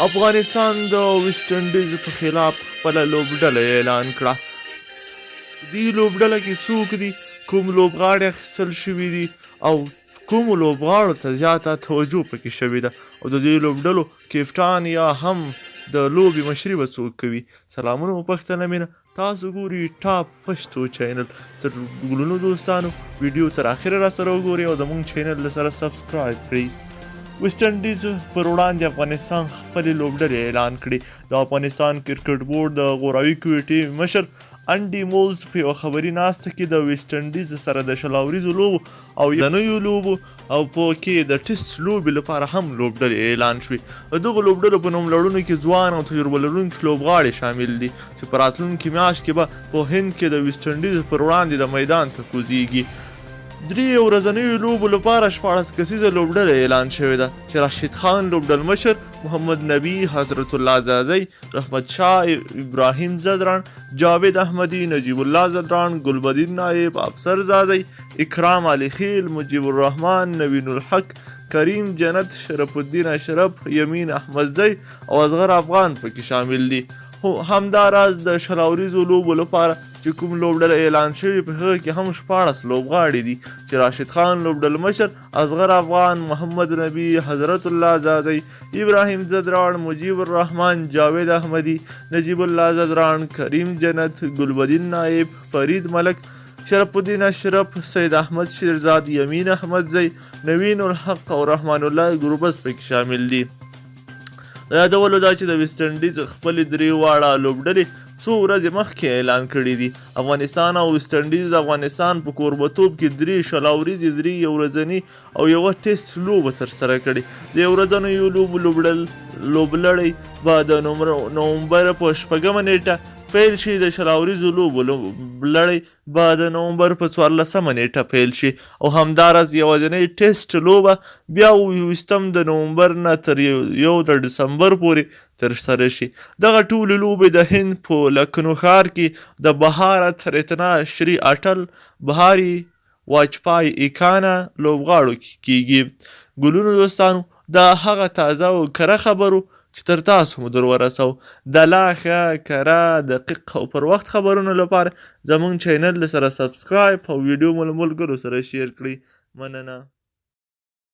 افغانستان د ویسټ انډیز په خلاف خپله لوبډله اعلان کړه. دې لوبډله کې څوک دي، کوم لوبغاړي اخیستل شوي دي او کومو لوبغاړو ته زیاته توجه پکې شوې ده او د دې لوبډلو کیپټان یا هم د لوبې مشري به څوک کوي. سلامونه مو پښتنه مینه، تاسو ګوري ټاپ پښتو چینل. تر ګلونو دوستانو ویډیو تر اخره را سره وګورئ او زموږ چینل سره سبسکرایب کړئ. ویسټ انډیز پر وړاندې افغانستان خپلې لوبډلې اعلان کړې. د افغانستان کرکټ بورډ د غوراوي کمیټې مشر انډي مولز په یوه خبري ناسته کې د ویسټ انډیز سره د شل اوریزو لوبو او ځانیو لوبو او په کې د ټیسټ لوبې لپاره هم لوبډلې اعلان شوې. د دغو لوبډلو په نوملړونو کې ځوان او تجربه لرونکي لوبغاړي شامل دي چې په راتلونکي میاشت کې به په هند کې د ویسټ انډیز پر وړاندې د میدان ته کوزیږي. 3 ورځنیو لوبو لپاره 14 کسیزه لوبډله اعلان شوې ده چې راشد خان لوبډل مشر، محمد نبی، حضرت الله زازی، رحمت شاه، ابراهیم زدران، جاوید احمدی، نجیب الله زدران، گلبدین نایب، افسر زازی، اکرام علی خیل، مجیب الرحمن، نوین الحق، کریم جنت، شرف الدین اشرف، یمین احمدزی او اصغر افغان پکې شامل دي. همداراز د شل اوریزو لوبو لپاره چې کوم لوبډله اعلان شوي په هغه کې هم 14 لوبغاړي دي چې راشد خان لوبډل مشر، اصغر افغان، محمد نبی، حضرت الله زازی، ابراهیم زدران، مجیب الرحمن، جاوید احمدی، نجیب الله زدران، کریم جنت، گلبدین نایب، فرید ملک، شرف الدین اشرف، سید احمد شیرزاد، یمین احمدزی، نوین الحق او رحمان الله ګروبس پکې شامل دي. یادولو دا چې د ویسټ انډیز خپلې 3 واړه لوبډلې څو ورځې مخکې اعلان کړي دي. افغانستان او ویسټ انډیز د افغانستان په کوربتوب کې 3 شل اوریزې، 3 یو ورځني او یوه ټیسټ لوبه ترسره کړې. د یو ورځنیو لوبو لوبلړۍ به د نومبر په 6 نیټه پیل شي. د شل اوریزو لوبو لوبلړۍ به د نومبر په 14 نیټه پیل شي او همداراز یوازینۍ ټیسټ لوبه بیا 20 د نومبر نه تر 1 د ډسمبر پورې ترسره شي. دغه ټولې لوبې د هند په لکنو ښار کې د بهارت رتنا شری اټل بهاري واجپای ایکانا لوبغاړو کیږي. ګلونو دوستانو، دا هغه تازه او کره خبرو چې تر تاسو مو در ورسو. د لا ښه، کره، دقیق او پر وخت خبرونو لپاره زموږ چینل سره سبسکرایب او ویډیو مو له ملګرو سره شیر کړئ. مننه.